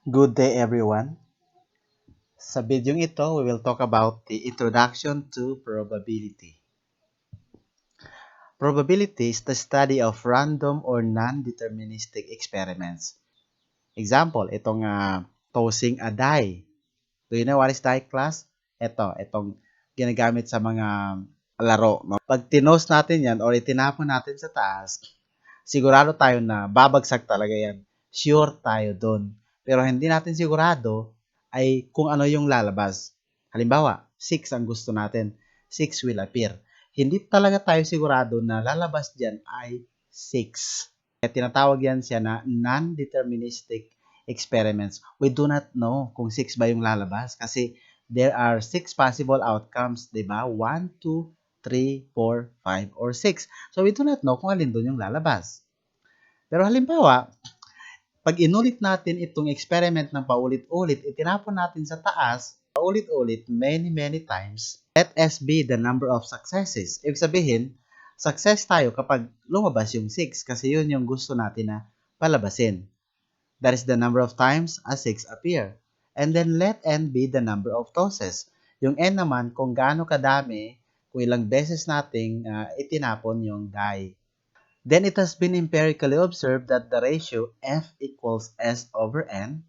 Good day everyone. Sa video ito, we will talk about the introduction to probability. Probability is the study of random or non-deterministic experiments. Example, itong tossing a die. Do you know what is die, class? Itong ginagamit sa mga laro. No? Pag tinos natin yan or itinapon natin sa taas, sigurado tayo na babagsak talaga yan. Sure tayo dun. Pero hindi natin sigurado ay kung ano yung lalabas. Halimbawa, 6 ang gusto natin. 6 will appear. Hindi talaga tayo sigurado na lalabas dyan ay 6. Kaya tinatawag yan siya na non-deterministic experiments. We do not know kung 6 ba yung lalabas kasi there are 6 possible outcomes, di ba? 1, 2, 3, 4, 5, or 6. So, we do not know kung alin doon yung lalabas. Pero halimbawa, pag inulit natin itong experiment ng paulit-ulit, itinapon natin sa taas, paulit-ulit, many times, let S be the number of successes. Ibig sabihin, success tayo kapag lumabas yung 6 kasi yun yung gusto natin na palabasin. That is the number of times a 6 appear. And then let N be the number of tosses. Yung N naman, kung gaano kadami, kung ilang beses nating itinapon yung die. Then it has been empirically observed that the ratio F equals S over N,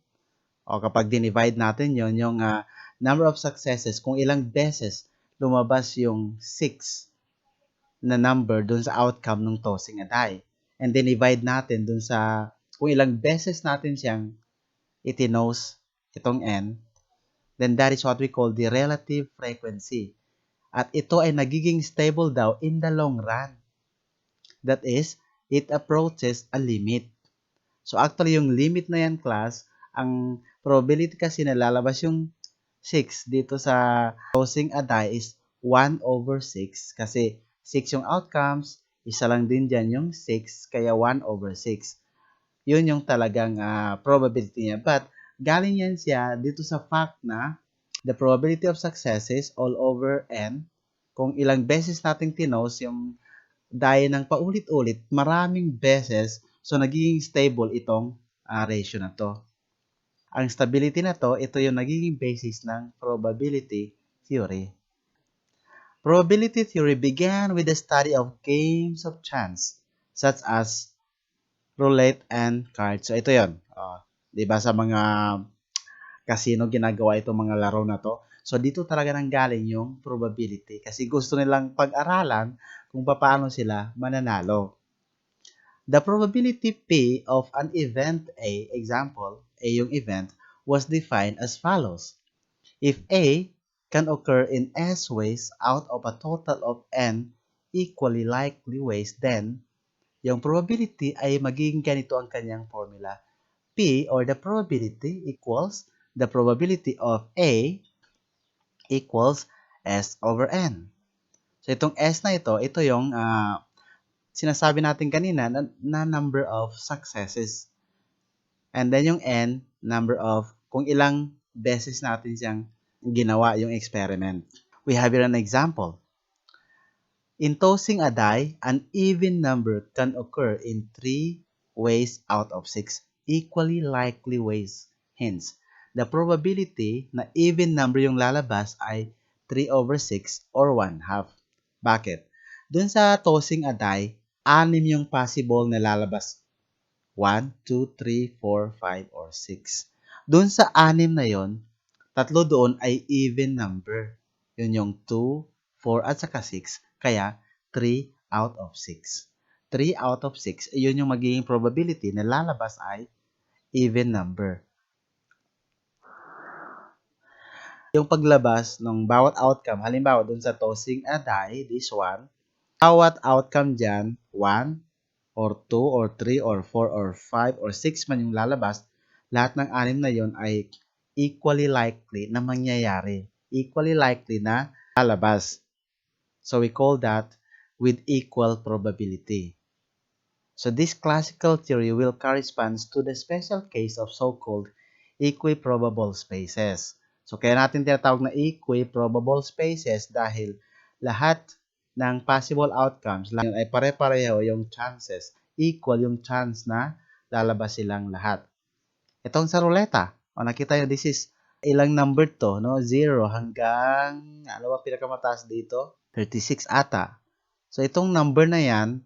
o kapag dinivide natin yon yung number of successes, kung ilang beses lumabas yung 6 na number dun sa outcome ng tossing a die. And then divide natin dun sa kung ilang beses natin siyang itinose itong N, then that is what we call the relative frequency. At ito ay nagiging stable daw in the long run. That is, it approaches a limit. So actually, yung limit na yan, class, ang probability kasi na lalabas yung 6 dito sa tossing a die is 1 over 6 kasi 6 yung outcomes, isa lang din dyan yung 6, kaya 1 over 6. Yun yung talagang probability niya. But galing yan siya dito sa fact na the probability of success is all over n. Kung ilang beses nating tinose yung die ng paulit-ulit, maraming beses, so nagiging stable itong ratio na to. Ang stability na to, ito yung nagiging basis ng probability theory. Probability theory began with the study of games of chance, such as roulette and cards. So ito yun. Di ba sa mga casino ginagawa itong mga laro na to? So dito talaga nanggaling yung probability kasi gusto nilang pag-aralan kung paano sila mananalo. The probability P of an event A, example, A yung event, was defined as follows. If A can occur in S ways out of a total of N equally likely ways, then yung probability ay magiging ganito ang kanyang formula. P, or the probability, equals the probability of A equals S over N. So, itong S na ito yung sinasabi natin kanina na number of successes. And then yung N, number of kung ilang beses natin siyang ginawa yung experiment. We have here an example. In tossing a die, an even number can occur in 3 ways out of 6 equally likely ways. Hence, the probability na even number yung lalabas ay 3 over 6 or 1/2. Bakit? Dun sa tossing a die, 6 yung possible na lalabas. 1, 2, 3, 4, 5, or 6. Dun sa 6 na yon, 3 doon ay even number. Yun yung 2, 4, at saka 6. Kaya, 3 out of 6. 3 out of 6, yun yung magiging probability na lalabas ay even number. Yung paglabas ng bawat outcome, halimbawa dun sa tossing a die, this one, bawat outcome dyan, 1, or 2, or 3, or 4, or 5, or 6 man yung lalabas, lahat ng 6 na yon ay equally likely na mangyayari. Equally likely na lalabas. So we call that with equal probability. So this classical theory will correspond to the special case of so-called equi-probable spaces. So kaya natin tinatawag na equi-probable spaces dahil lahat ng possible outcomes ay pare-pareho yung chances. Equal yung chance na lalabas silang lahat. Itong sa ruleta, O nakita nyo, this is ilang number to, no? 0 hanggang, ano ba pinakamataas dito? 36 ata. So, itong number na yan,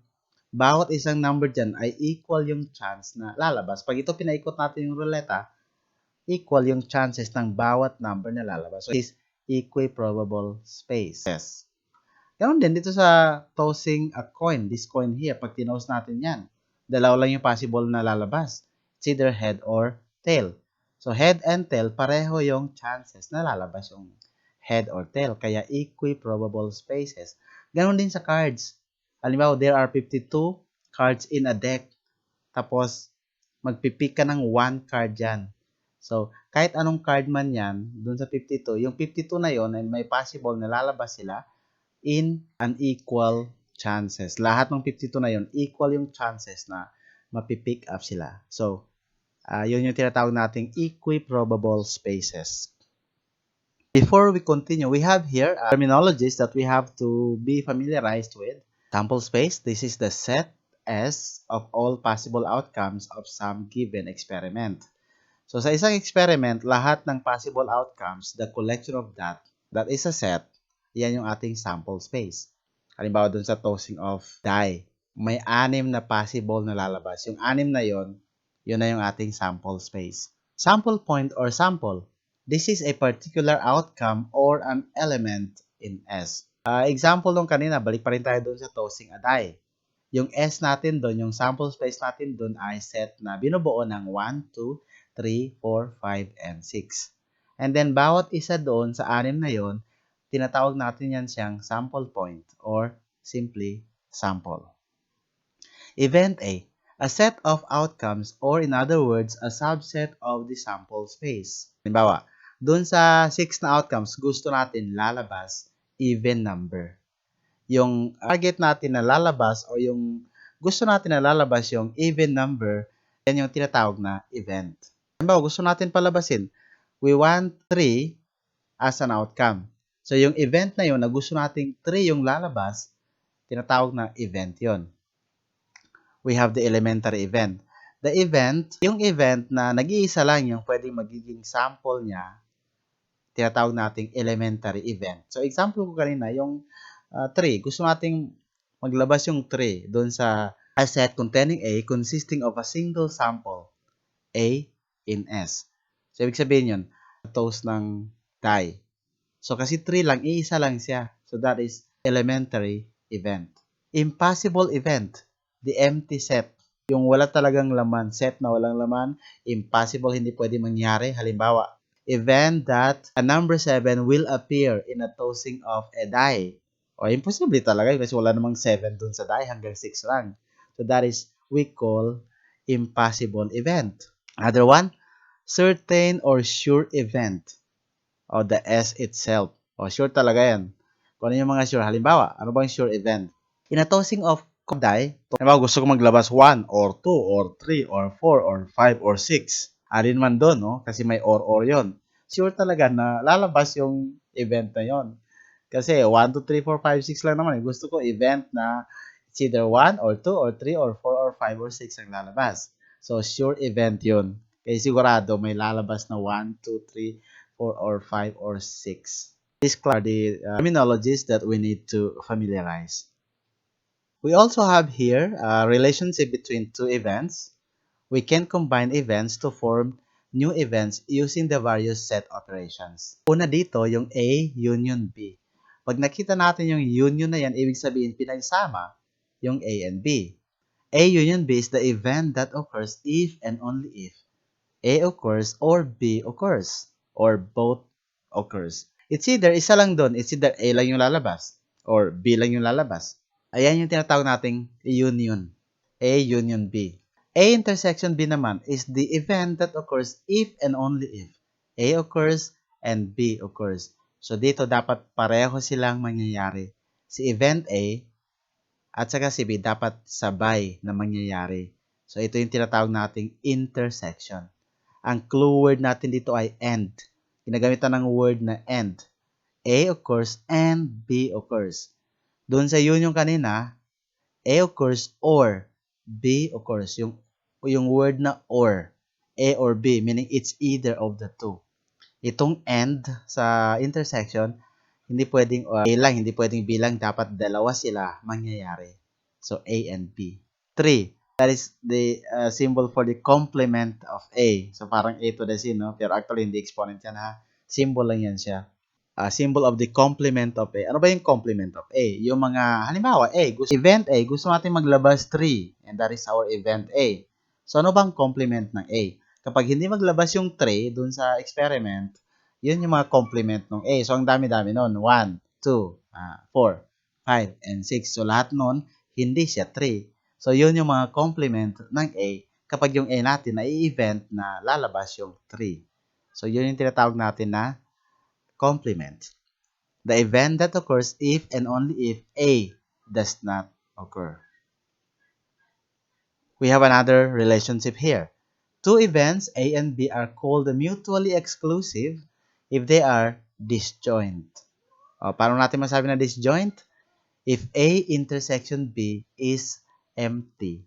bawat isang number dyan ay equal yung chance na lalabas. Pag ito pinaikot natin yung ruleta, equal yung chances ng bawat number na lalabas. So, it is equi-probable spaces. Ganon din dito sa tossing a coin, this coin here, pag tinose natin yan, dalawa lang yung possible na lalabas. It's either head or tail. So, head and tail, pareho yung chances na lalabas yung head or tail. Kaya, equi-probable spaces. Ganon din sa cards. Halimbawa, there are 52 cards in a deck. Tapos, magpipick ka ng 1 card dyan. So, kahit anong card man yan, dun sa 52, yung 52 na yon ay may possible na lalabas sila in unequal chances. Lahat ng 52 na yon, equal yung chances na mapipick up sila. So, yun yung tinatawag nating equi-probable spaces. Before we continue, we have here terminologies that we have to be familiarized with. Sample space, this is the set S of all possible outcomes of some given experiment. So, sa isang experiment, lahat ng possible outcomes, the collection of that is a set. Yan yung ating sample space. Halimbawa dun sa tossing of die, may 6 na possible na lalabas. Yung 6 na yun na yung ating sample space. Sample point or sample, this is a particular outcome or an element in S. Example nung kanina, balik pa rin tayo dun sa tossing a die. Yung S natin dun, yung sample space natin dun ay set na binubuo ng 1, 2, 3, 4, 5, and 6. And then, bawat isa doon sa 6 na yon, tinatawag natin yan siyang sample point or simply sample. Event A set of outcomes or in other words, a subset of the sample space. Halimbawa, doon sa 6 na outcomes, gusto natin lalabas even number. Yung target natin na lalabas o yung gusto natin na lalabas yung even number, yan yung tinatawag na event. Halimbawa, gusto natin palabasin, we want 3 as an outcome. So, yung event na yun, na gusto nating 3 yung lalabas, tinatawag na event yon. We have the elementary event. The event, yung event na nag-iisa lang yung pwedeng magiging sample niya, tinatawag nating elementary event. So, example ko kanina, yung 3. Gusto nating maglabas yung 3 doon sa a set containing A consisting of a single sample, A in S. So, ibig sabihin yun, toast ng die. So, kasi 3 lang, iisa lang siya. So, that is elementary event. Impossible event, the empty set. Yung wala talagang laman, set na walang laman, impossible, hindi pwede mangyari. Halimbawa, event that a number 7 will appear in a tossing of a die. O, imposible talaga kasi wala namang 7 dun sa die, hanggang 6 lang. So, that is, we call impossible event. Another one, certain or sure event. O the S itself. O sure talaga yan. Kung ano yung mga sure. Halimbawa, ano bang sure event? In a tossing of die, halimbawa gusto ko maglabas 1 or 2 or 3 or 4 or 5 or 6. Alin man doon, no? Kasi may or yon. Sure talaga na lalabas yung event na yon. Kasi 1, 2, 3, 4, 5, 6 lang naman. Gusto ko event na it's either 1 or 2 or 3 or 4 or 5 or 6 ang lalabas. So, sure event yun. Kaya sigurado may lalabas na 1, 2, 3, 4 or 5 or 6. These are the terminologies that we need to familiarize. We also have here a relationship between two events. We can combine events to form new events using the various set operations. Una dito, yung A union B. Pag nakita natin yung union na yan, ibig sabihin pinagsama yung A and B. A union B is the event that occurs if and only if A occurs or B occurs or both occurs. It's either isa lang doon, it's either A lang yung lalabas or B lang yung lalabas. Ayan yung tinatawag nating union. A union B. A intersection B naman is the event that occurs if and only if A occurs and B occurs. So dito dapat pareho silang mangyayari. Si event A at saka si B dapat sabay na mangyayari. So ito yung tinatawag nating intersection. Ang clue word natin dito ay and. Ginagamitan ng word na and. A occurs and B occurs. Doon sa union kanina, A occurs or B occurs. Yung word na or. A or B, meaning it's either of the two. Itong and sa intersection, hindi pwedeng A lang, hindi pwedeng B lang, dapat dalawa sila mangyayari. So, A and B. 3, that is the symbol for the complement of A. So, parang A to the C, no? Pero actually, hindi exponent yan, ha? Symbol lang yan siya. Symbol of the complement of A. Ano ba yung complement of A? Yung mga, halimbawa, event A, gusto natin maglabas 3, and that is our event A. So, ano bang complement ng A? Kapag hindi maglabas yung 3 dun sa experiment, yun yung mga complement ng A. So, ang dami-dami nun. 1, 2, 4, 5, and 6. So, lahat nun, hindi siya 3. So, yun yung mga complement ng A kapag yung A natin na i-event na lalabas yung 3. So, yun yung tinatawag natin na complement. The event that occurs if and only if A does not occur. We have another relationship here. Two events, A and B, are called mutually exclusive if they are disjoint. Paano natin masabi na disjoint? If A intersection B is empty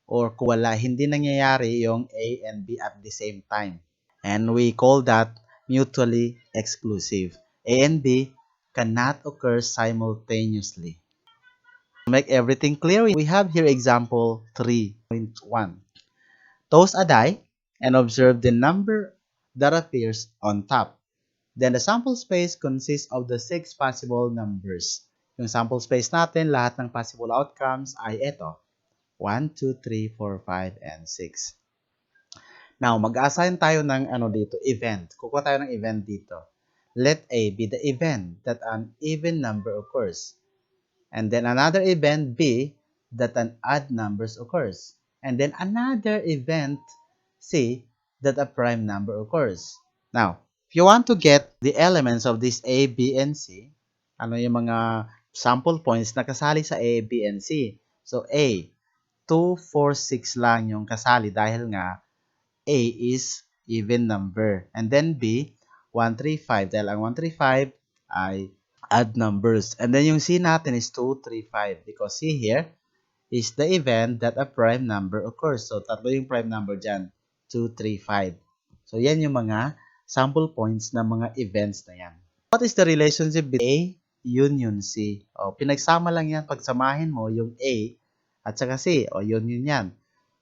or kung wala, hindi nangyayari yung A and B at the same time. And we call that mutually exclusive. A and B cannot occur simultaneously. To make everything clear, we have here example 3.1. Toss a die and observe the number that appears on top. Then the sample space consists of the 6 possible numbers. Yung sample space natin, lahat ng possible outcomes ay ito. 1, 2, 3, 4, 5, and 6. Now, mag-assign tayo ng event. Kukuha tayo ng event dito. Let A be the event that an even number occurs. And then another event B that an odd number occurs. And then another event C that a prime number occurs. Now, if you want to get the elements of this A, B, and C, ano yung mga sample points na kasali sa A, B, and C? So A, 2, 4, 6 lang yung kasali dahil nga A is even number. And then B, 1, 3, 5. Dahil ang 1, 3, 5 ay odd numbers. And then yung C natin is 2, 3, 5. Because C here is the event that a prime number occurs. So, tatlo yung prime number dyan. 2, 3, 5. So, yan yung mga sample points ng mga events na yan. What is the relationship between A union C? Pinagsama lang yan. Pagsamahin mo yung A at saka C. Union yan.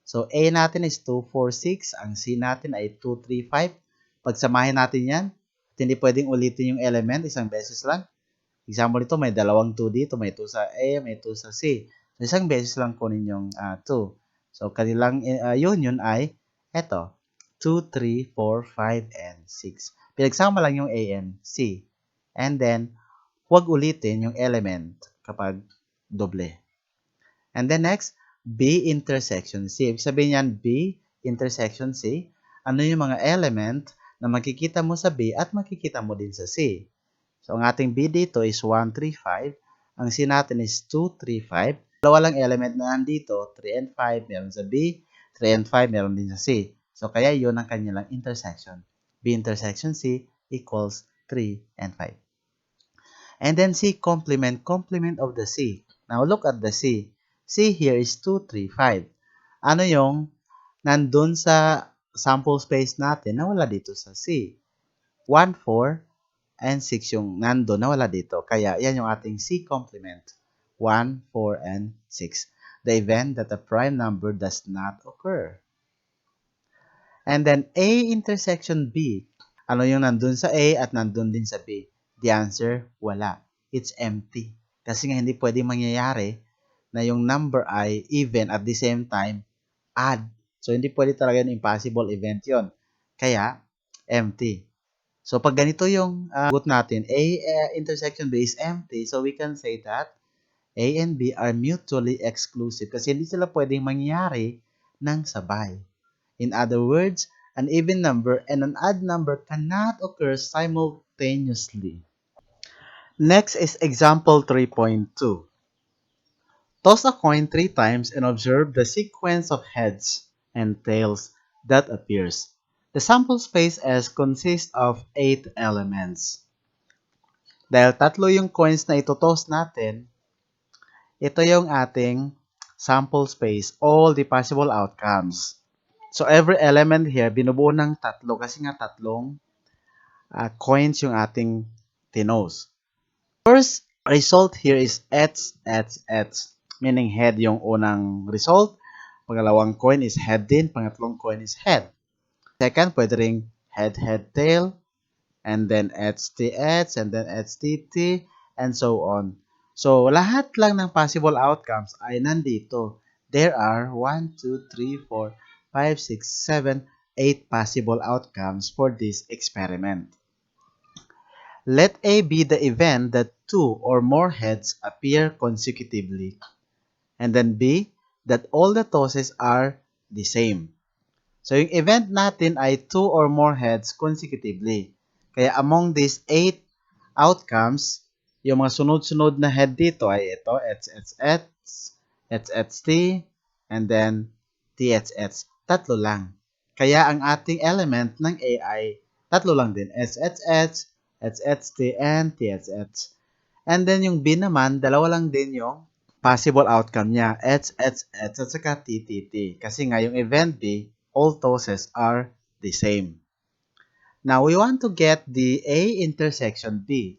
So, A natin is 2, 4, 6. Ang C natin ay 2, 3, 5. Pagsamahin natin yan. At hindi pwedeng ulitin yung element. Isang beses lang. Example nito, may dalawang 2 dito. May 2 sa A, may 2 sa C. So, isang beses lang kunin yung 2. So, kanilang union ay eto. 2, 3, 4, 5, and 6. Pinagsama lang yung A and C. And then, huwag ulitin yung element kapag doble. And then next, B intersection C. Ibig sabihin yan, B intersection C. Ano yung mga element na makikita mo sa B at makikita mo din sa C. So, ang ating B dito is 1, 3, 5. Ang C natin is 2, 3, 5. Dalawa lang element na nandito, 3 and 5. Meron sa B, 3 and 5. Meron din sa C. So, kaya yun ang kanilang intersection. B intersection C equals 3 and 5. And then C complement of the C. Now, look at the C. C here is 2, 3, 5. Ano yung nandun sa sample space natin na wala dito sa C? 1, 4, and 6 yung nandun na wala dito. Kaya yan yung ating C complement. 1, 4, and 6. The event that a prime number does not occur. And then A intersection B. Ano yung nandun sa A at nandun din sa B? The answer, wala. It's empty. Kasi nga hindi pwedeng mangyayari na yung number ay even at the same time odd. So, hindi pwede talaga yung impossible event yon. Kaya, empty. So, pag ganito yung sagot natin, A intersection B is empty. So, we can say that A and B are mutually exclusive kasi hindi sila pwedeng mangyari ng sabay. In other words, an even number and an odd number cannot occur simultaneously. Next is example 3.2. Toss a coin 3 times and observe the sequence of heads and tails that appears. The sample space S consists of 8 elements. Dahil tatlo yung coins na itotoss natin, ito yung ating sample space, all the possible outcomes. So, every element here, binubuo ng tatlo kasi nga tatlong coins yung ating tinos. First result here is H, meaning head yung unang result. Pangalawang coin is head din. Pangatlong coin is head. Second, pwede ring head, head, tail. And then HTH, and then HTT, and so on. So, lahat lang ng possible outcomes ay nandito. There are 1, 2, 3, 4, 5, 6, 7, 8 possible outcomes for this experiment. Let A be the event that two or more heads appear consecutively, and then B, that all the tosses are the same. So, yung event natin ay two or more heads consecutively. Kaya among these 8 outcomes, yung mga sunod-sunod na head dito ay ito, HHH, HHT, and then THH. Tatlo lang. Kaya ang ating element ng A ay tatlo lang din, HHH, HHT, and THH. And then yung B naman, dalawa lang din yung possible outcome niya, HHH at saka TTT. Kasi nga yung event B, all tosses are the same. Now, we want to get the A intersection B.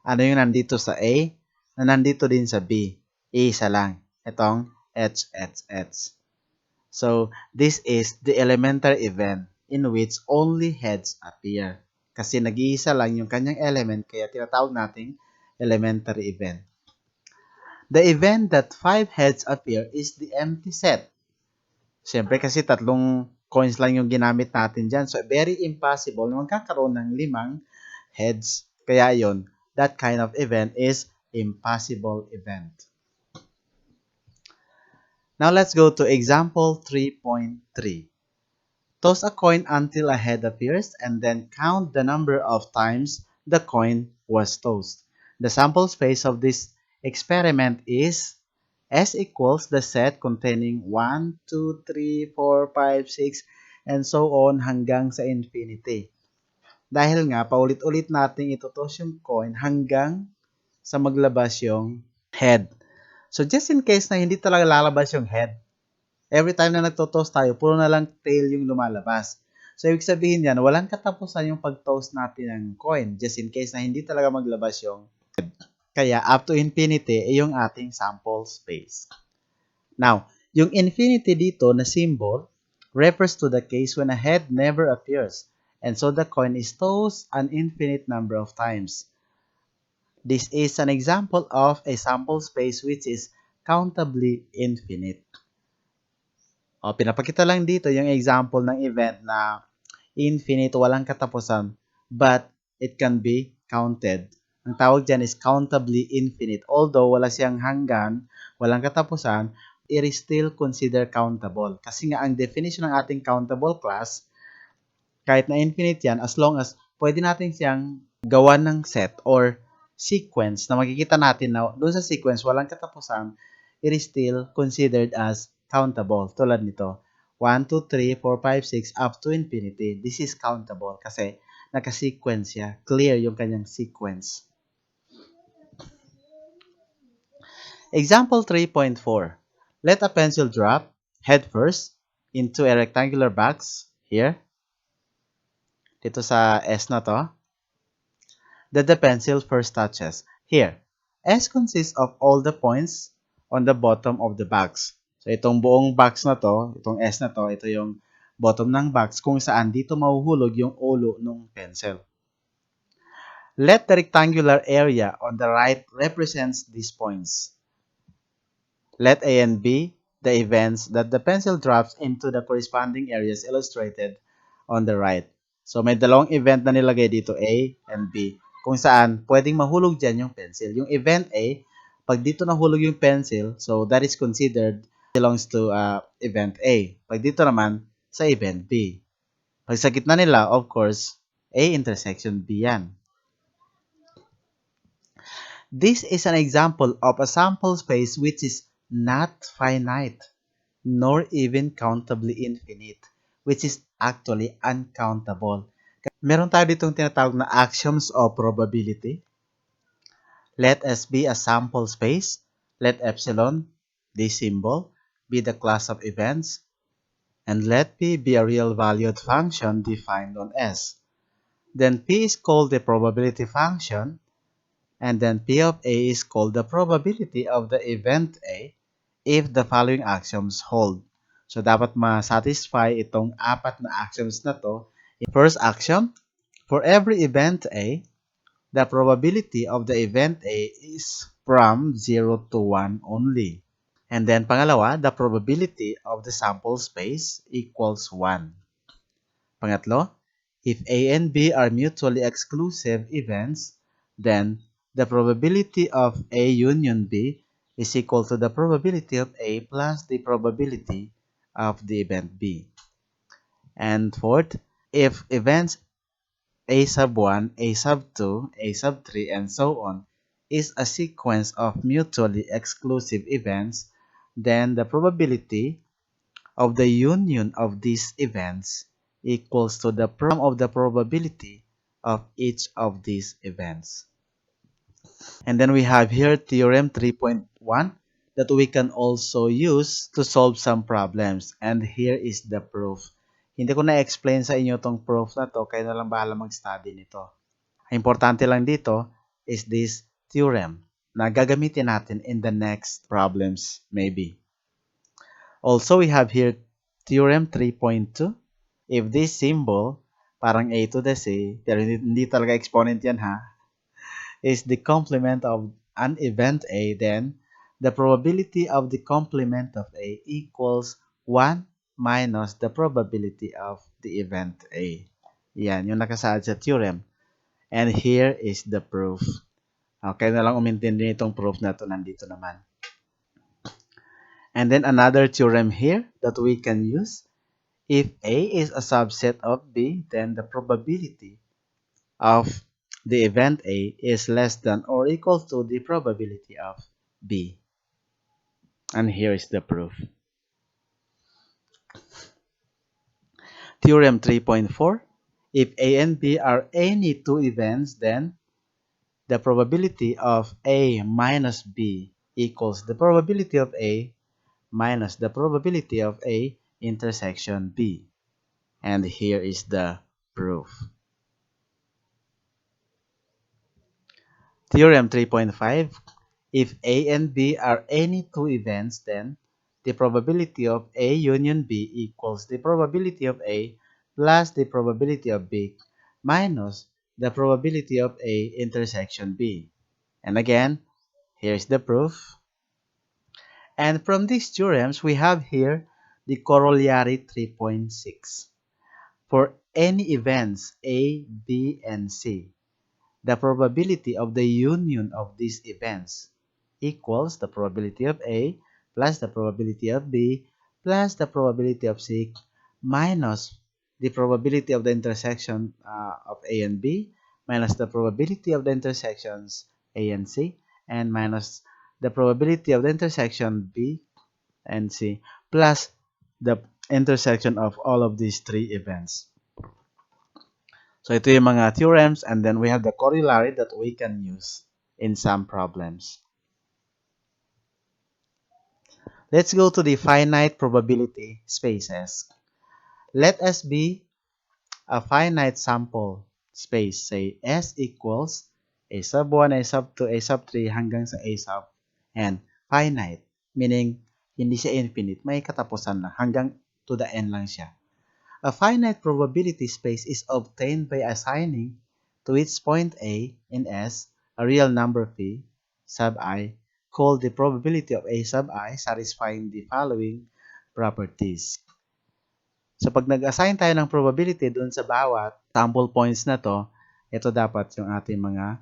Ano yung nandito sa A na nandito din sa B? Isa lang. Itong HHH. So, this is the elementary event in which only heads appear. Kasi nag-iisa lang yung kanyang element, kaya tinatawag nating elementary event. The event that 5 heads appear is the empty set. Siyempre kasi tatlong coins lang yung ginamit natin dyan. So, very impossible na magkakaroon ng 5 heads. Kaya yon, that kind of event is impossible event. Now, let's go to example 3.3. Toss a coin until a head appears and then count the number of times the coin was tossed. The sample space of this experiment is S equals the set containing 1, 2, 3, 4, 5, 6, and so on hanggang sa infinity. Dahil nga, paulit-ulit natin itutos yung coin hanggang sa maglabas yung head. So, just in case na hindi talaga lalabas yung head, every time na nagtotoast tayo, puro na lang tail yung lumalabas. So, ibig sabihin yan, walang katapusan yung pag-toast natin ng coin, just in case na hindi talaga maglabas yung head. Kaya, up to infinity, yung ating sample space. Now, yung infinity dito na symbol refers to the case when a head never appears, and so the coin is tossed an infinite number of times. This is an example of a sample space which is countably infinite. O, pinapakita lang dito yung example ng event na infinite, walang katapusan, but it can be counted. Ang tawag dyan is countably infinite. Although wala siyang hanggan, walang katapusan, it is still considered countable. Kasi nga ang definition ng ating countable class, kahit na infinite yan, as long as pwede natin siyang gawan ng set or sequence na makikita natin na doon sa sequence walang katapusan, it is still considered as countable. Tulad nito, 1, 2, 3, 4, 5, 6, up to infinity. This is countable kasi naka-sequence siya. Clear yung kanyang sequence. Example 3.4. Let a pencil drop head first into a rectangular box here. Dito sa S na to. That the pencil first touches. Here, S consists of all the points on the bottom of the box. So, itong buong box na to, itong S na to, ito yung bottom ng box kung saan dito mahuhulog yung ulo ng pencil. Let the rectangular area on the right represents these points. Let A and B, the events that the pencil drops into the corresponding areas illustrated on the right. So, may dalawang event na nilagay dito, A and B, kung saan pwedeng mahulog dyan yung pencil. Yung event A, pag dito nahulog yung pencil, so that is considered belongs to event A. Pag dito naman, sa event B. Pag sa gitna nila, of course, A intersection B yan. This is an example of a sample space which is not finite, nor even countably infinite, which is actually uncountable. Meron tayo ditong tinatawag na axioms of probability. Let S be a sample space. Let epsilon, this symbol, be the class of events. And let P be a real-valued function defined on S. Then P is called the probability function, and then P of A is called the probability of the event A if the following axioms hold. So, dapat ma-satisfy itong apat na axioms na to. First axiom, for every event A, the probability of the event A is from 0 to 1 only. And then pangalawa, the probability of the sample space equals 1. Pangatlo, if A and B are mutually exclusive events, then the probability of A union B is equal to the probability of A plus the probability of the event B. And fourth, if events A sub 1, A sub 2, A sub 3, and so on is a sequence of mutually exclusive events, then the probability of the union of these events equals to the sum of the probability of each of these events. And then we have here Theorem 3.1 that we can also use to solve some problems. And here is the proof. Hindi ko na-explain sa inyo tong proof na to, kayo na lang bahala mag-study nito. Importante lang dito is this theorem na gagamitin natin in the next problems maybe. Also, we have here Theorem 3.2. If this symbol, parang A to the C, pero hindi talaga exponent yan ha, is the complement of an event A, then the probability of the complement of A equals 1 minus the probability of the event A. Yan, yung nakasaad sa theorem. And here is the proof. Okay na lang umintindi nitong proof na to, nandito naman. And then another theorem here that we can use. If A is a subset of B, then the probability of the event A is less than or equal to the probability of B. And here is the proof. Theorem 3.4. If A and B are any two events, then the probability of A minus B equals the probability of A minus the probability of A intersection B. And here is the proof. Theorem 3.5. If A and B are any two events, then the probability of A union B equals the probability of A plus the probability of B minus the probability of A intersection B. And again, here's the proof. And from these theorems, we have here the corollary 3.6. For any events A, B, and C, the probability of the union of these events equals the probability of A plus the probability of B plus the probability of C minus the probability of the intersection of A and B minus the probability of the intersections A and C and minus the probability of the intersection B and C plus the intersection of all of these three events. So ito yung mga theorems, and then we have the corollary that we can use in some problems. Let's go to the finite probability spaces. Let S be a finite sample space. Say S equals A sub 1, A sub 2, A sub 3 hanggang sa A sub n. Finite, meaning hindi siya infinite. May katapusan lang. Hanggang to the n lang siya. A finite probability space is obtained by assigning to its point A in S a real number phi sub I called the probability of A sub I satisfying the following properties. So pag nag-assign tayo ng probability dun sa bawat sample points na to, ito dapat yung ating mga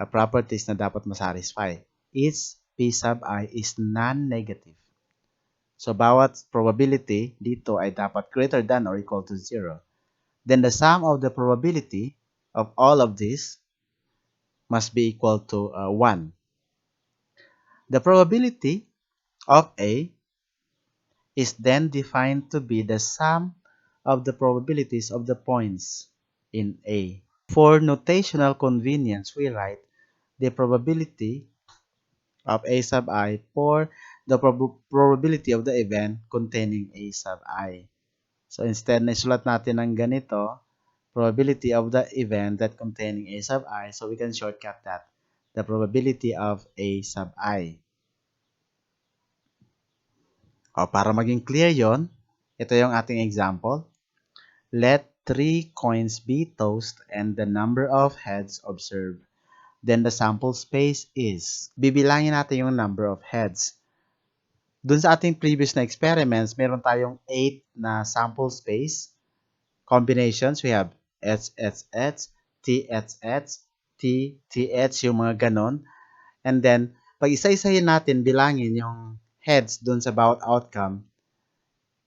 properties na dapat masatisfy. Each P sub I is non-negative. So, bawat probability dito ay dapat greater than or equal to 0. Then, the sum of the probability of all of these must be equal to 1. The probability of A is then defined to be the sum of the probabilities of the points in A. For notational convenience, we write the probability of A sub I for the probability of the event containing A sub I. So instead na isulat natin ng ganito, probability of the event that containing A sub I, so we can shortcut that. The probability of A sub I. O, para maging clear yon, ito yung ating example. Let 3 coins be tossed and the number of heads observed. Then the sample space is. Bibilangin natin yung number of heads. Dun sa ating previous na experiments, meron tayong 8 na sample space combinations. We have HHH, THH, TTH, yung mga ganon. And then, pag isa-isahin natin, bilangin yung heads dun sa bawat outcome,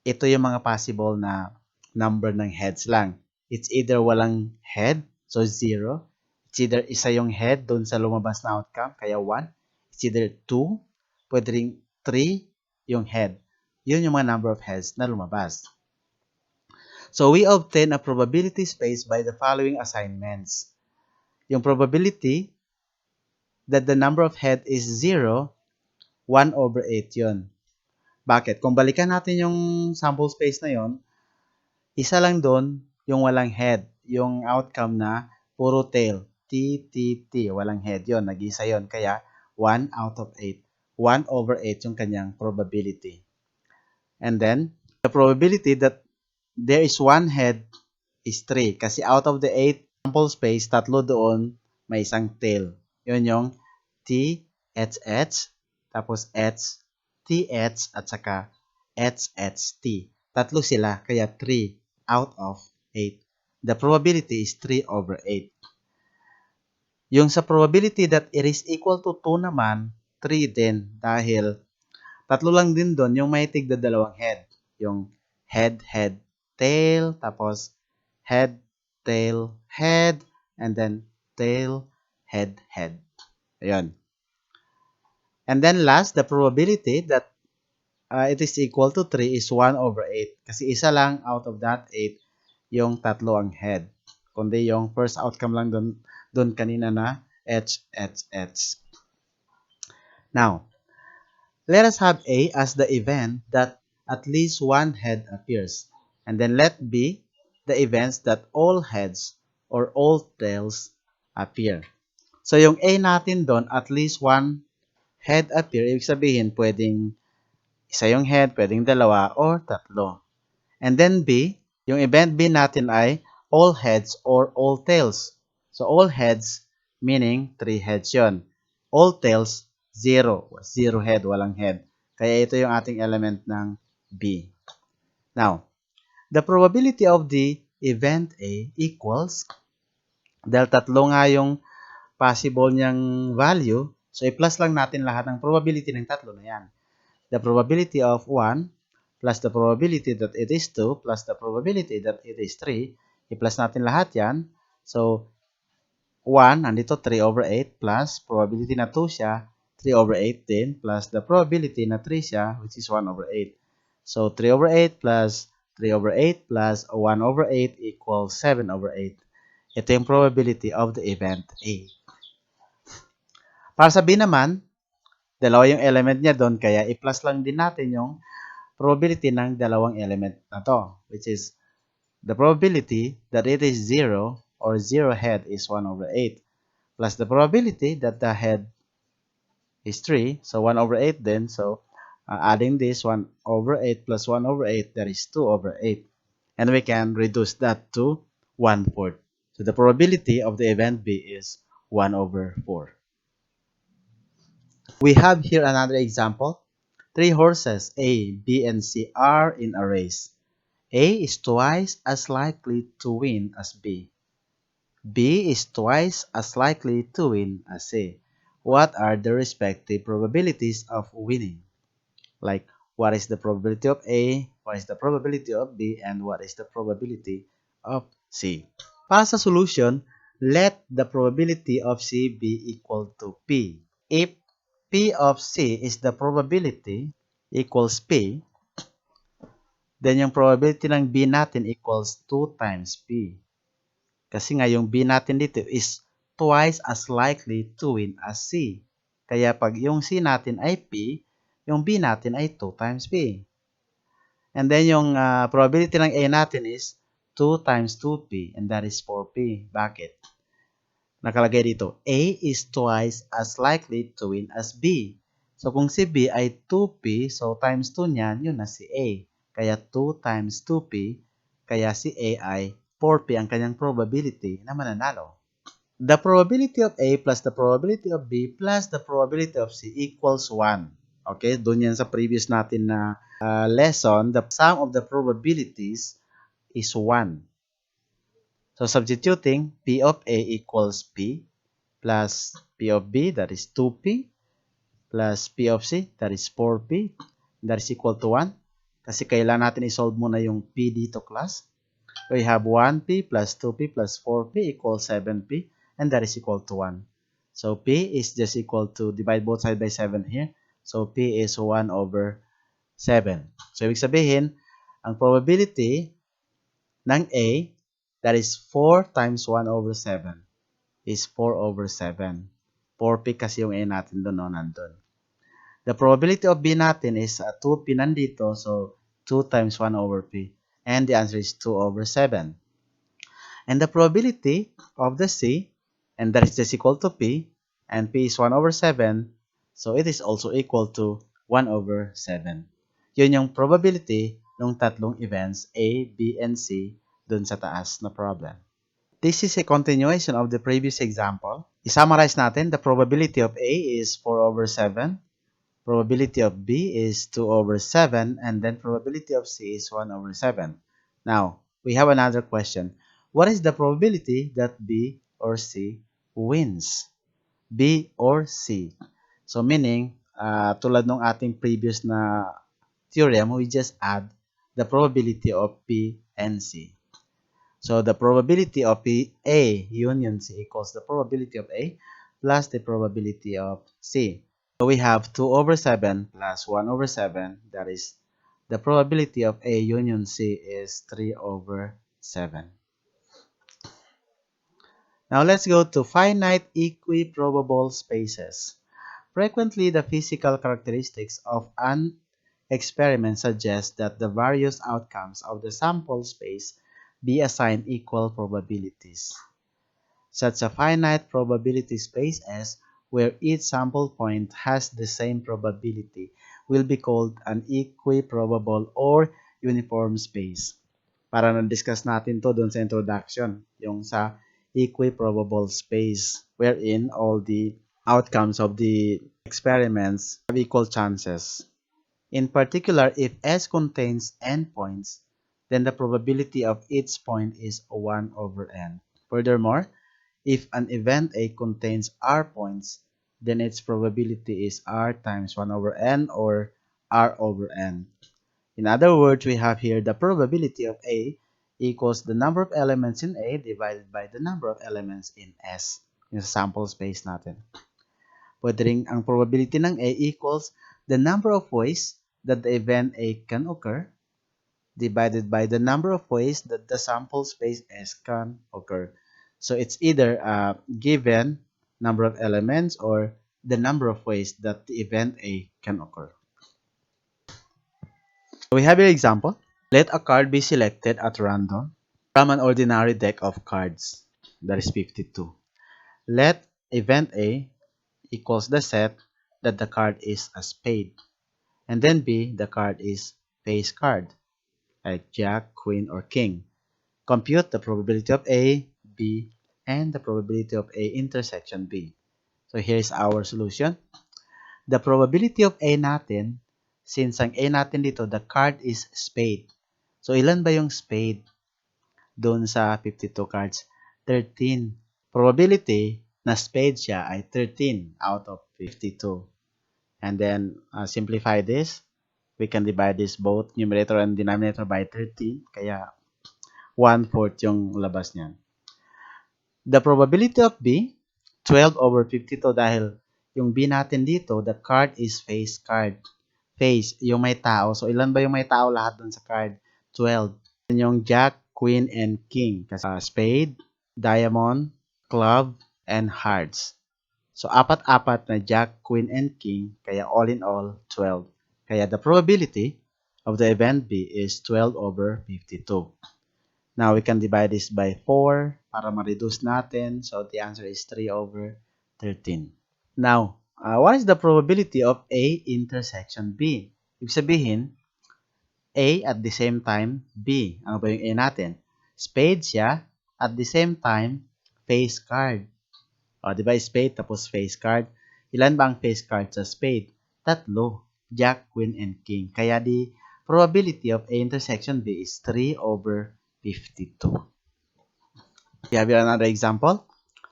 ito yung mga possible na number ng heads lang. It's either walang head, so 0. It's either isa yung head dun sa lumabas na outcome, kaya 1. It's either 2, pwede rin 3 yung head. Yun yung mga number of heads na lumabas. So, we obtain a probability space by the following assignments. Yung probability that the number of head is 0, 1 over 8 yun. Bakit? Kung balikan natin yung sample space na yon, isa lang doon yung walang head. Yung outcome na puro tail. T, T, T. Walang head yon. Nag-isa yon. Kaya 1 out of 8. 1 over 8 yung kanyang probability. And then, the probability that there is one head is 3. Kasi out of the 8 sample space, 3 doon, may isang tail. Yun yung T, H, H, tapos H, TH, at saka H, H, T. 3 sila, kaya 3 out of 8. The probability is 3 over 8. Yung sa probability that it is equal to 2 naman, 3 din. Dahil 3 lang din doon yung may tigda dalawang head. Yung head, head, tail, tapos head, tail, head, and then tail, head, head. Ayun. And then last, the probability that it is equal to 3 is 1 over 8. Kasi isa lang out of that 8 yung 3 ang head. Kundi yung first outcome lang doon kanina na H, H, H. Now, let us have A as the event that at least one head appears. And then let B the events that all heads or all tails appear. So yung A natin doon, at least one head appear. Ibig sabihin, pwedeng isa yung head, pwedeng dalawa, or 3. And then B, yung event B natin ay all heads or all tails. So all heads, meaning 3 heads yon. All tails, 0. 0 head, walang head. Kaya ito yung ating element ng B. Now, the probability of the event A equals, dahil 3 nga yung possible niyang value, so i-plus lang natin lahat ng probability ng 3 na yan. The probability of 1 plus the probability that it is 2 plus the probability that it is 3. I-plus natin lahat yan. So, 1, nandito 3 over 8 plus probability na 2 siya, 3 over 8 din plus the probability na 3 siya, which is 1 over 8. So, 3 over 8 plus 3 over 8 plus 1 over 8 equals 7 over 8. Ito yung probability of the event A. Para sa B naman, dalawa yung element niya doon, kaya i-plus lang din natin yung probability ng dalawang element na to, which is the probability that it is 0 or 0 head is 1 over 8 plus the probability that the head is 3, so 1 over 8 then, so adding this 1 over 8 plus 1 over 8, that is 2 over 8. And we can reduce that to 1/4. So the probability of the event B is 1 over 4. We have here another example. 3 horses A, B, and C are in a race. A is twice as likely to win as B. B is twice as likely to win as C. What are the respective probabilities of winning? Like, what is the probability of A, what is the probability of B, and what is the probability of C? Para sa solution, let the probability of C be equal to P. If P of C is the probability equals P, then yung probability ng B natin equals 2 times P. Kasi nga yung B natin dito is twice as likely to win as C. Kaya pag yung C natin ay P, yung B natin ay 2 times P. And then yung probability ng A natin is 2 times 2P and that is 4P. Bakit? Nakalagay dito, A is twice as likely to win as B. So kung si B ay 2P, so times 2 niyan, yun na si A. Kaya 2 times 2P, kaya si A ay 4P ang kanyang probability na mananalo. The probability of A plus the probability of B plus the probability of C equals 1. Okay, doon yan sa previous natin na lesson, the sum of the probabilities is 1. So substituting, P of A equals P plus P of B, that is 2P, plus P of C, that is 4P, that is equal to 1. Kasi kailangan natin isolve muna yung P dito, class. We have 1P plus 2P plus 4P equals 7P, and that is equal to 1. So P is just equal to, divide both sides by 7 here. So P is 1 over 7. So ibig sabihin, ang probability ng A, that is 4 times 1 over 7, is 4 over 7. 4P kasi yung A natin doon, no, nandun. The probability of B natin is 2P nandito, so 2 times 1 over P. And the answer is 2 over 7. And the probability of the C, and that is just equal to P, and P is 1 over 7, so it is also equal to 1 over 7. Yun yung probability ng tatlong events A, B, and C dun sa taas na problem. This is a continuation of the previous example. I-summarize natin, the probability of A is 4 over 7, probability of B is 2 over 7, and then probability of C is 1 over 7. Now, we have another question. What is the probability that B or C wins? B or C. So meaning, tulad ng ating previous na theorem, we just add the probability of P and C. So the probability of A union C equals the probability of A plus the probability of C. So we have 2 over 7 plus 1 over 7. That is, the probability of A union C is 3 over 7. Now let's go to finite equi-probable spaces. Frequently, the physical characteristics of an experiment suggest that the various outcomes of the sample space be assigned equal probabilities. Such a finite probability space S, where each sample point has the same probability, will be called an equi-probable or uniform space. Para na-discuss natin to doon sa introduction, yung sa equi-probable space, wherein all the outcomes of the experiments have equal chances. In particular, if S contains n points, then the probability of each point is 1 over n. Furthermore, if an event A contains r points, then its probability is r times 1 over n or r over n. In other words, we have here the probability of A equals the number of elements in A divided by the number of elements in S, yung sample space natin. Pwede rin ang probability ng A equals the number of ways that the event A can occur divided by the number of ways that the sample space S can occur. So it's either a given number of elements or the number of ways that the event A can occur. So we have an example. Let a card be selected at random from an ordinary deck of cards. That is 52. Let event A equals the set that the card is a spade. And then B, the card is face card, like Jack, Queen, or King. Compute the probability of A, B, and the probability of A intersection B. So here's our solution. The probability of A natin, since ang A natin dito, the card is spade. So ilan ba yung spade doon sa 52 cards? 13. Probability na spade siya ay 13 out of 52. And then simplify this. We can divide this both numerator and denominator by 13. Kaya 1/4 yung labas niyan. The probability of B, 12 over 52 dahil yung B natin dito, the card is face card. Face, yung may tao. So, ilan ba yung may tao lahat dun sa card? 12. And yung Jack, Queen, and King. Kasi spade, diamond, club, and hearts. So, apat-apat na Jack, Queen, and King. Kaya all in all, 12. Kaya the probability of the event B is 12 over 52. Now, we can divide this by 4 para ma-reduce natin. So, the answer is 3 over 13. Now, what is the probability of A intersection B? Ibig sabihin, A at the same time B. Ano ba yung A natin? Spade siya at the same time face card. O, di ba spade tapos face card? Ilan ba ang face card sa spade? Tatlo. Jack, Queen, and King. Kaya the probability of A intersection B is 3 over 52. Here we have another example.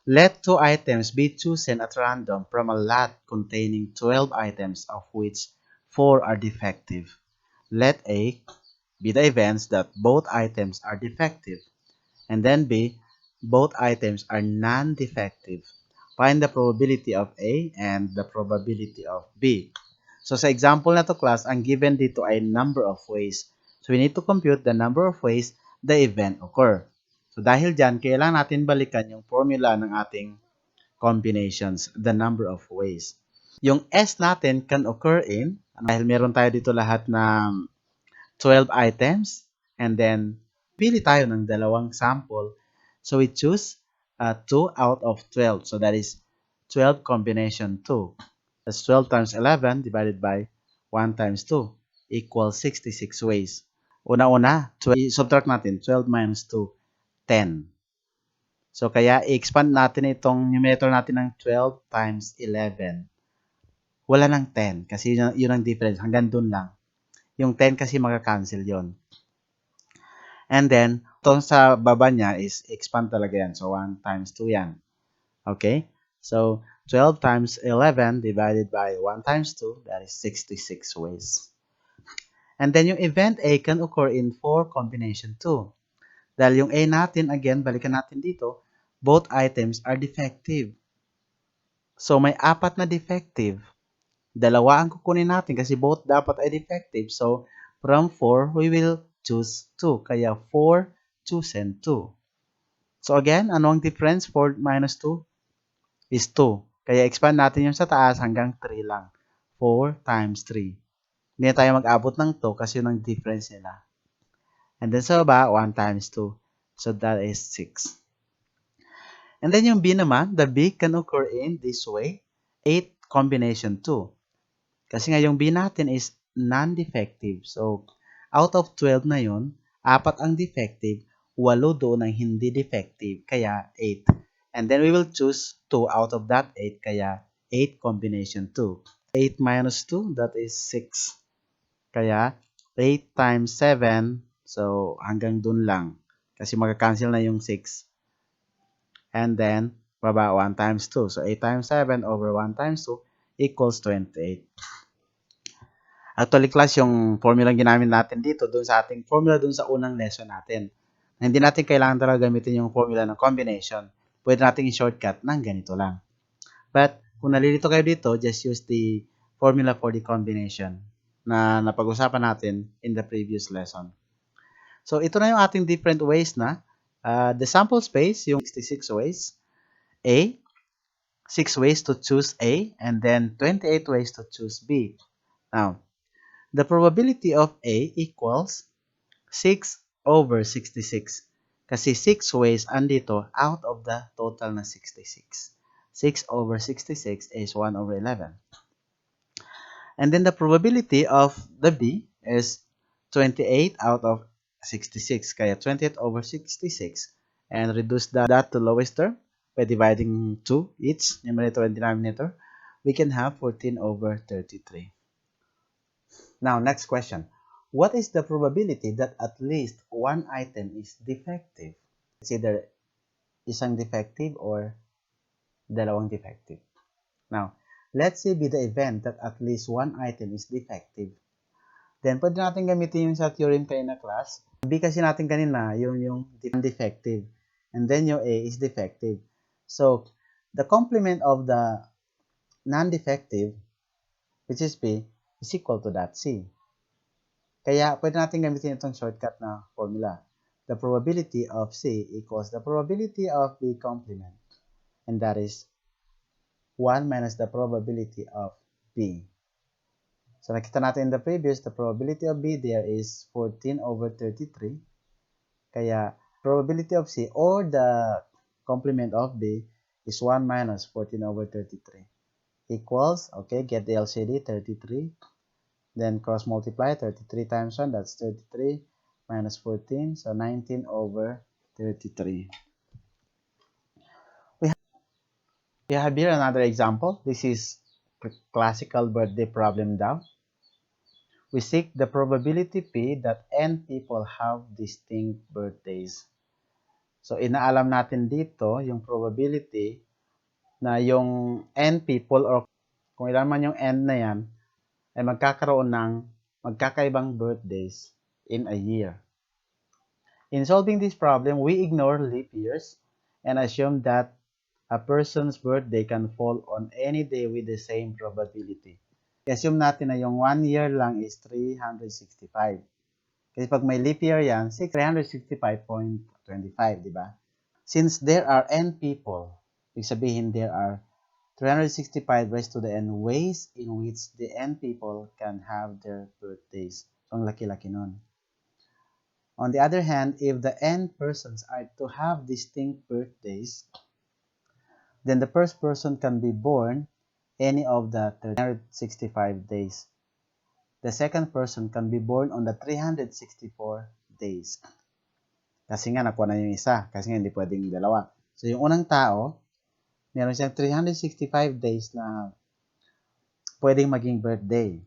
Let 2 items be chosen at random from a lot containing 12 items of which 4 are defective. Let A be the events that both items are defective, and then B, both items are non-defective. Find the probability of A and the probability of B. So sa example na to class, ang given dito ay number of ways. So we need to compute the number of ways the event occur. So dahil dyan, kailangan natin balikan yung formula ng ating combinations, the number of ways. Yung S natin can occur in, dahil meron tayo dito lahat na 12 items, and then pili tayo ng dalawang sample. So we choose 2 out of 12. So that is 12 combination 2. That's 12 times 11 divided by 1 times 2 equals 66 ways. Una-una, subtract natin 12 minus 2, 10. So kaya i-expand natin itong numerator natin ng 12 times 11. Wala ng 10 kasi yun ang difference. Hanggang dun lang. Yung 10 kasi maka-cancel yon. And then, itong sa baba niya is expand talaga yan. So, 1 times 2 yan. Okay? So, 12 times 11 divided by 1 times 2, that is 66 ways. And then, yung event A can occur in 4 combination 2. Dahil yung A natin, again, balikan natin dito, both items are defective. So, may 4 na defective. Dalawa ang kukunin natin kasi both dapat ay defective. So, from 4, we will choose 2. Kaya 4 chosen 2. So again, ano ang difference? 4 minus 2 is 2. Kaya expand natin yung sa taas hanggang 3 lang. 4 times 3. Hindi na tayo mag-abot ng 2 kasi yun ang difference nila. And then sa baba, 1 times 2. So that is 6. And then yung B naman, the B can occur in this way. 8 combination 2. Kasi nga yung B natin is non-defective. So, out of 12 na yun, 4 ang defective, 8 doon ang hindi defective, kaya 8. And then we will choose 2 out of that 8, kaya 8 combination 2. 8 minus 2, that is 6. Kaya 8 times 7, so hanggang dun lang. Kasi magka-cancel na yung 6. And then, baba 1 times 2. So, 8 times 7 over 1 times 2 equals 28. Actually, class, yung formula ginamit natin dito doon sa ating formula doon sa unang lesson natin. Hindi natin kailangan talaga gamitin yung formula ng combination. Pwede natin i-shortcut ng ganito lang. But, kung nalilito kayo dito, just use the formula for the combination na napag-usapan natin in the previous lesson. So, ito na yung ating different ways na. The sample space, yung 66 ways. A, 6 ways to choose A, and then 28 ways to choose B. Now, the probability of A equals 6 over 66. Kasi 6 ways andito out of the total na 66. 6 over 66 is 1 over 11. And then the probability of the B is 28 out of 66. Kaya 28 over 66. And reduce that to lowest term by dividing 2 each, numerator and denominator. We can have 14 over 33. Now, next question. What is the probability that at least one item is defective? It's either isang defective or dalawang defective. Now, let's say be the event that at least one item is defective. Then, pwede natin gamitin yung sa theorem kayo na class. B kasi natin kanina, yung defective. And then yung A is defective. So, the complement of the non-defective, which is B, is equal to that C. Kaya pwede natin gamitin itong shortcut na formula. The probability of C equals the probability of B complement. And that is 1 minus the probability of B. So nakita natin in the previous, the probability of B there is 14 over 33. Kaya probability of C or the complement of B is 1 minus 14 over 33 equals, okay, get the LCD, 33. Then cross multiply 33 times 1, that's 33 minus 14, so 19 over 33. We have here another example. This is classical birthday problem daw. We seek the probability P that n people have distinct birthdays. So inaalam natin dito yung probability na yung n people or kung ilan man yung n na yan ay magkakaroon ng magkakaibang birthdays in a year. In solving this problem, we ignore leap years and assume that a person's birthday can fall on any day with the same probability. I-assume natin na yung 1 year lang is 365. Kasi pag may leap year yan, 365.25, di ba? Since there are n people, ibig sabihin there are 365 raised to the n ways in which the n people can have their birthdays. So, ang laki-laki nun. On the other hand, if the n persons are to have distinct birthdays, then the first person can be born any of the 365 days. The second person can be born on the 364 days. Kasi nga, nakuha na yung isa. Kasi nga, hindi pwedeng dalawa. So, yung unang tao, meron siyang 365 days na pwedeng maging birthday.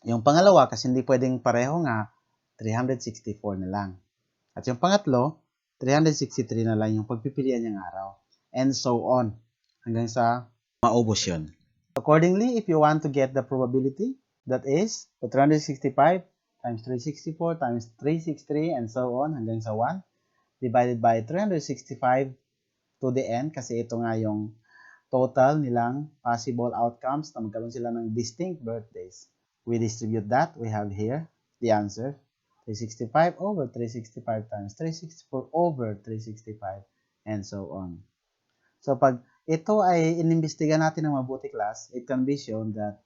Yung pangalawa, kasi hindi pwedeng pareho nga, 364 na lang. At yung pangatlo, 363 na lang yung pagpipilian niyang araw. And so on. Hanggang sa maubos yun. Accordingly, if you want to get the probability, that is, 365 times 364 times 363 and so on hanggang sa 1, divided by 365 to the n, kasi ito nga yung total nilang possible outcomes na magkaroon sila ng distinct birthdays. We distribute that. We have here the answer. 365 over 365 times 364 over 365 and so on. So pag ito ay inimbestiga natin ng mabuti class, it can be shown that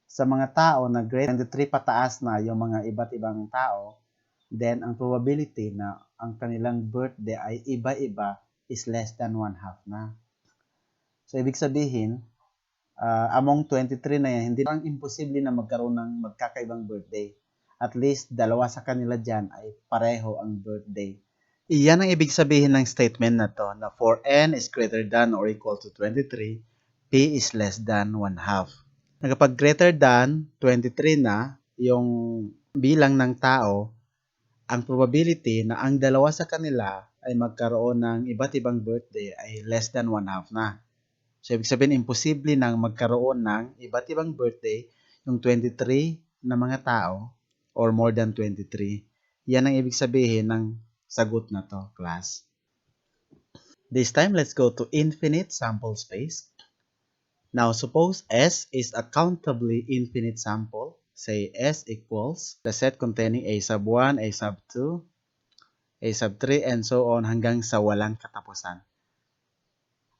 sa mga tao na grade 23 pataas na yung mga iba't ibang tao, then ang probability na ang kanilang birthday ay iba-iba is less than 1/2 na. So ibig sabihin, among 23 na yan, hindi lang imposible na magkaroon ng magkakaibang birthday. At least, dalawa sa kanila dyan ay pareho ang birthday. Iyan ang ibig sabihin ng statement na to, na for n is greater than or equal to 23, p is less than 1/2. Kapag greater than 23 na yung bilang ng tao, ang probability na ang dalawa sa kanila ay magkaroon ng iba't ibang birthday ay less than 1/2 na. So, ibig sabihin, imposible nang magkaroon ng iba't ibang birthday yung 23 na mga tao or more than 23. Yan ang ibig sabihin ng sagot na to, class. This time, let's go to infinite sample space. Now, suppose S is a countably infinite sample. Say S equals the set containing A sub 1, A sub 2, A sub 3, and so on hanggang sa walang katapusan.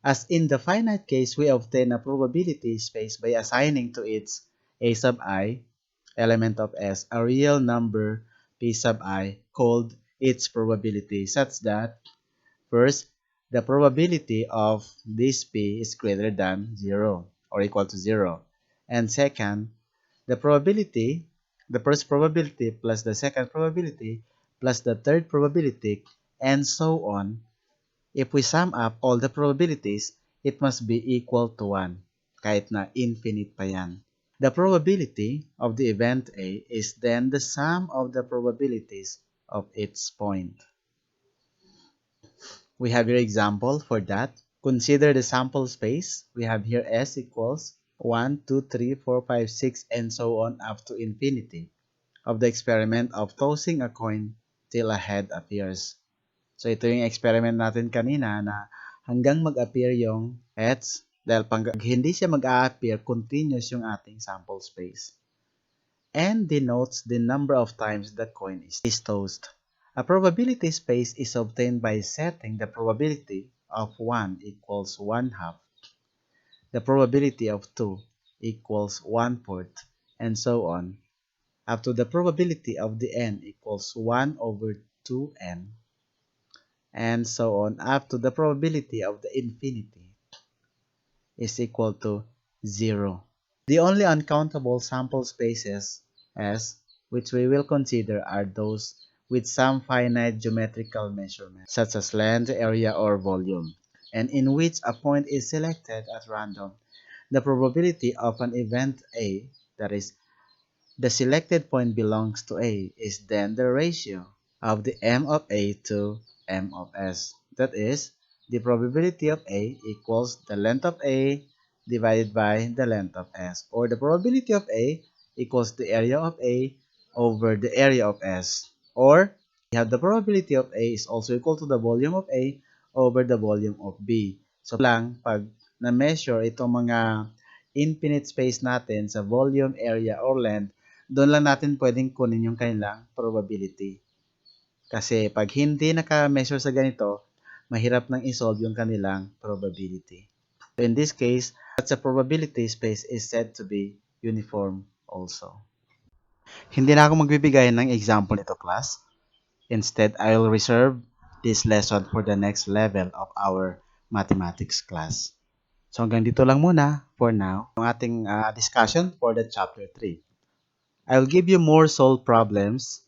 As in the finite case, we obtain a probability space by assigning to its A sub I, element of S, a real number P sub I called its probability, such that, first, the probability of this P is greater than 0 or equal to 0. And second, the probability, the first probability plus the second probability plus the third probability, and so on. If we sum up all the probabilities, it must be equal to 1, kahit na infinite pa yan. The probability of the event A is then the sum of the probabilities of its point. We have your example for that. Consider the sample space. We have here S equals 1, 2, 3, 4, 5, 6, and so on up to infinity of the experiment of tossing a coin till a head appears. So, ito yung experiment natin kanina na hanggang mag-appear yung heads. Dahil pag hindi siya mag-a-appear, continuous yung ating sample space. And denotes the number of times the coin is tossed. A probability space is obtained by setting the probability of 1 equals 1/2, the probability of 2 equals 1/4, and so on, up to the probability of the n equals 1 over 2n, and so on, up to the probability of the infinity is equal to 0. The only uncountable sample spaces S which we will consider are those with some finite geometrical measurement, such as length, area, or volume, and in which a point is selected at random. The probability of an event A, that is, the selected point belongs to A, is then the ratio of the M of A to M of S. That is, the probability of A equals the length of A divided by the length of S, or the probability of A equals the area of A over the area of S, or we have the probability of A is also equal to the volume of A over the volume of B. So lang, pag na-measure itong mga infinite space natin sa volume, area, or length, doon lang natin pwedeng kunin yung kanilang probability. Kasi pag hindi naka-measure sa ganito, mahirap nang isolve yung kanilang probability. So in this case, such a probability space is said to be uniform also. Hindi na ako magbibigay ng example nito, class. Instead, I will reserve this lesson for the next level of our mathematics class. So hanggang dito lang muna for now, yung ating discussion for the chapter 3. I'll give you more solved problems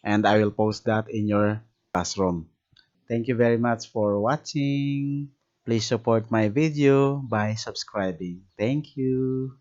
and I will post that in your classroom. Thank you very much for watching. Please support my video by subscribing. Thank you.